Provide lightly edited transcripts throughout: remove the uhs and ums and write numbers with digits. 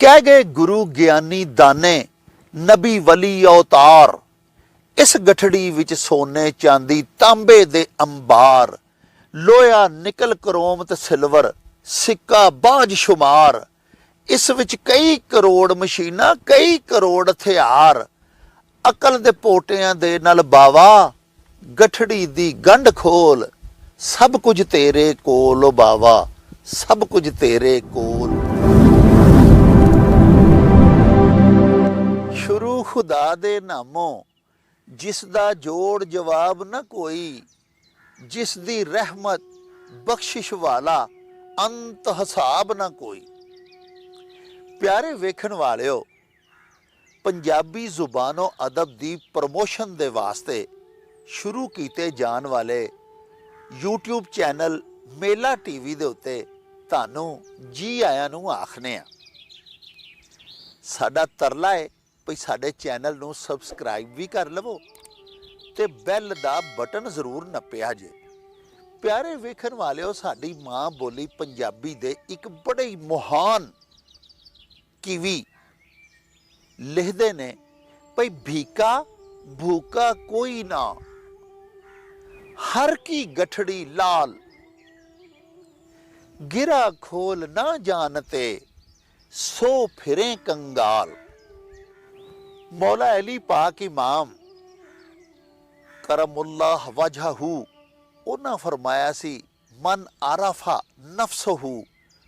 कह गए गुरु ज्ञानी दाने नबी वली अवतार। इस गठड़ी विच सोने चांदी तांबे दे अंबार, लोया निकल करोम ते सिल्वर सिक्का बाज शुमार। इस विच कई करोड़ मशीनां कई करोड़ हथियार, अकल दे पोटियां दे नाल बावा गठड़ी दी गंढ खोल। सब कुछ तेरे कोल ओ बावा, सब कुछ तेरे कोल। शुरू खुदा दे नामों जिस दा जोड़ जवाब न कोई, जिस दी रहमत बख्शिश वाला अंत हिसाब ना कोई। प्यारे वेखण वालिओ, पंजाबी जुबानों अदब दी प्रमोशन दे वास्ते शुरू कीते जान वाले यूट्यूब चैनल मेला टीवी दे उत्ते तानू जी आयां नू आखने आ। साडा तरला है भई साडे चैनल नू सबसक्राइब भी कर लवो ते बैल दा बटन जरूर नप्पिया जे। प्यारे वेखण वालिओ, साडी मां बोली पंजाबी दे एक बड़े ही महान कीवी लिखदे ने भई भीका भूका कोई ना, हर की गठड़ी लाल, गिरा खोल ना जानते सो फिरे कंगाल। मौला अली पाक इमाम करमुल्लाह वजहू उन्हां फरमाया सी, मन आरफा नफ्सहू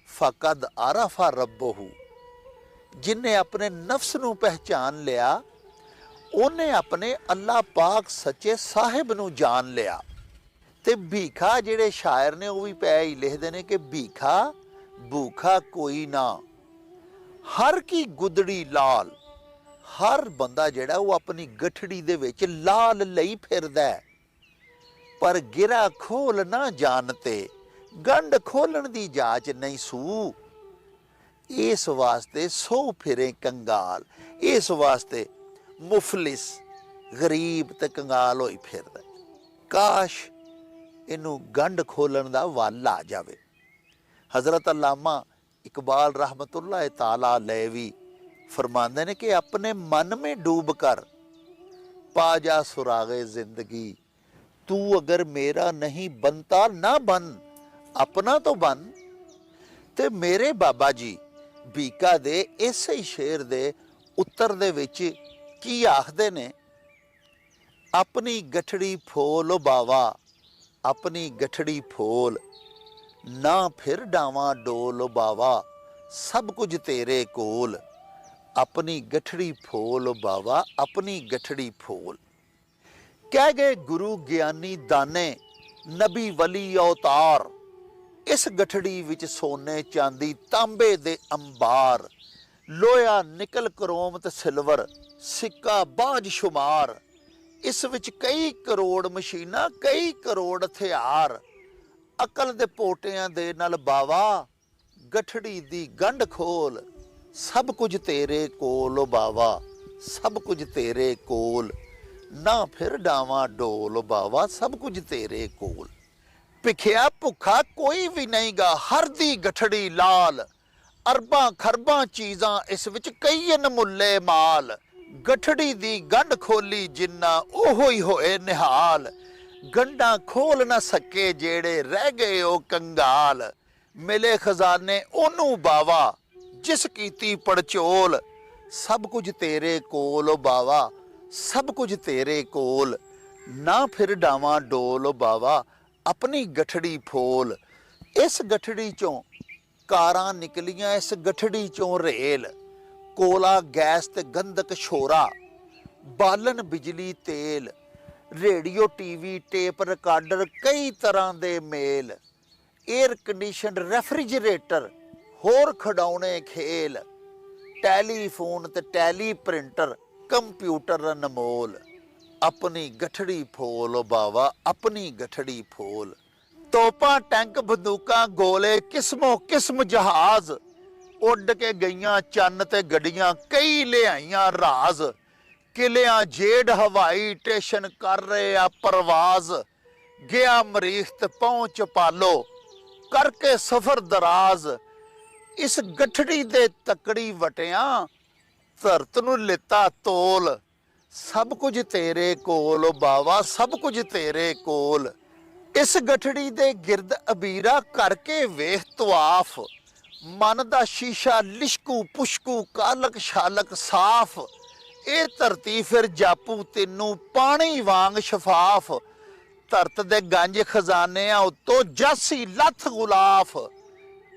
फकद आरफा रब्बहू। जिन्हें अपने नफ्स नू पहचान लिया उन्हें अपने अल्लाह पाक सच्चे साहिब नू जान लिया। ते भीखा जिहड़े शायर ने वो भी पै ही लिखते हैं कि भीखा भूखा कोई ना, हर की गुदड़ी लाल। हर बंदा जिहड़ा वो अपनी गठड़ी दे विच लाल लई फिरदा है, पर गिरा खोल ना जानते, गंढ खोलन दी जाच नहीं सूह। इस वास्ते सो फिरे कंगाल, इस वास्ते मुफलिस गरीब ते कंगाल होई फिरदा। काश इनू गंढ खोलन दा वल आ जावे। हज़रत अल्लामा इकबाल रहमतुल्लाह ताला अलैह भी फरमाते ने कि अपने मन में डूब कर पा जा सुरागे जिंदगी, तू अगर मेरा नहीं बनता ना बन, अपना तो बन। ते मेरे बाबा जी भीका दे इस ही शेर दे उत्तर दे विच की आखदे ने, अपनी गठड़ी फोल बावा, अपनी गठड़ी फोल, ना फिर डावां डोल बावा, सब कुछ तेरे कोल। अपनी गठड़ी फोल बावा, अपनी गठड़ी फोल। कह गए गुरु ज्ञानी दाने नबी वली अवतार। इस गठड़ी विच सोने चांदी तांबे दे अंबार, लोया निकल करोम ते सिल्वर सिक्का बाज शुमार। इस विच कई करोड़ मशीनां कई करोड़ हथियार, अकल दे पोटियां दे नाल बावा गठड़ी दी गंढ खोल। सब कुछ तेरे कोल बावा, सब कुछ तेरे कोल, ना फिर डावां डोल बावा, सब कुछ तेरे कोल। भिखिया भुखा कोई भी नहीं गा, हर दी गठड़ी लाल, अरबां खरबां चीज़ां इस विच कई अनमुल्ले माल। गठड़ी दी गंढ खोली जिन्ना ओहो ही होए निहाल, गंढां खोल ना सके जेड़े रह गए ओ कंगाल। मिले खजाने ओनू बावा जिस कीती पड़चोल, सब कुछ तेरे कोल बावा, सब कुछ तेरे कोल। ना फिर डावां डोल बावा, अपनी गठड़ी फोल। इस गठड़ी चों कारां निकलियां, इस गठड़ी चों रेल, कोला गैस ते गंधक छोरा, बालन बिजली तेल, रेडियो टीवी टेप रिकार्डर कई तरह दे मेल, एयर कंडीशन रेफ्रिजरेटर होर खिडौने खेल, टैलीफोन ते टैली प्रिंटर कंप्यूटर अनमोल। अपनी गठड़ी फोल बावा, अपनी गठड़ी फोल। तोपा टैंक बंदूकां गोले किस्मों किस्म जहाज, उड़ के गईयां चन्न ते गड्डियां कई लियाईयां राज। किलियां जेड हवाई स्टेशन कर रहे आ परवाज, गया मरीख ते पहुंच पालो करके सफर दराज। इस गठड़ी दे तकड़ी वटिया धरत नूं लिता तोल, सब कुछ तेरे कोल ओ बावा, सब कुछ तेरे कोल। इस गठड़ी दे गिरद अबीरा करके वेख तवाफ, मन दा शीशा लिशकू पुशकू कालक शालक साफ। ਇਹ ਧਰਤੀ ਫਿਰ ਜਾਪੂ ਤੈਨੂੰ ਪਾਣੀ ਵਾਂਗ ਸ਼ਫਾਫ, ਧਰਤ ਦੇ ਗੰਜ ਖਜ਼ਾਨਿਆਂ ਉੱਤੋਂ ਜਾਸੀ ਲੱਥ ਗੁਲਾਫ।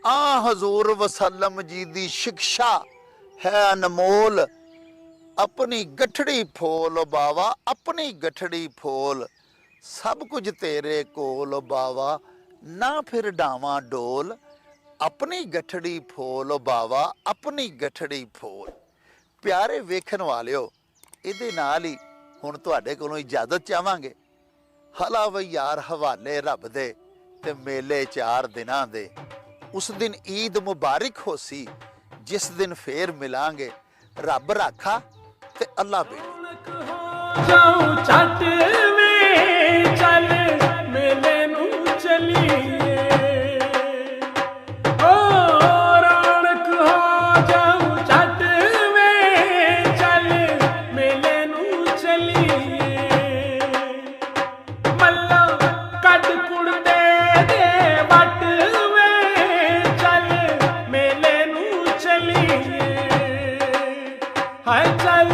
ਆ ਹਜ਼ੂਰ ਵਸੱਲਮ ਜੀ ਦੀ ਸਿਕਸ਼ਾ ਹੈ ਅਨਮੋਲ, ਆਪਣੀ ਗਠੜੀ ਫੋਲ ਬਾਵਾ, ਆਪਣੀ ਗਠੜੀ ਫੋਲ। ਸਭ ਕੁਝ ਤੇਰੇ ਕੋਲ ਬਾਵਾ, ਨਾ ਫਿਰ ਡਾਵਾਂ ਡੋਲ, ਆਪਣੀ ਗਠੜੀ ਫੋਲ ਬਾਵਾ, ਆਪਣੀ ਗਠੜੀ ਫੋਲ। ਪਿਆਰੇ ਵੇਖਣ ਵਾਲਿਓ, ਇਹਦੇ ਨਾਲ ਹੀ ਹੁਣ ਤੁਹਾਡੇ ਕੋਲੋਂ ਇਜਾਜ਼ਤ ਚਾਹਾਂਗੇ। ਹਲਾ ਵਈ ਯਾਰ ਹਵਾਲੇ ਰੱਬ ਦੇ ਤੇ ਮੇਲੇ 4 ਦਿਨਾਂ ਦੇ। ਉਸ ਦਿਨ ਈਦ ਮੁਬਾਰਕ ਹੋਸੀ, ਜਿਸ ਦਿਨ ਫੇਰ ਮਿਲਾਂਗੇ। ਰੱਬ ਰਾਖਾ ਤੇ ਅੱਲਾ ਬੇੜੀ। ਜਾਉ ਛੱਟ ਵੇ ਚੱਲ ਮੇਲੇ ਨੂੰ ਚਲੀਏ, ਓ ਰੌਣਕ ਹੋ ਜਾਉ ਛੱਟ ਵੇ ਚੱਲ ਮੇਲੇ ਨੂੰ ਚਲੀਏ। ਮੱਲਾ ਕੱਢ ਕੁੜਤੇ ਦੇ ਵੱਟ ਵੇ ਚੱਲ ਮੇਲੇ ਨੂੰ ਚਲੀਏ। ਹਾਏ ਚੱਲ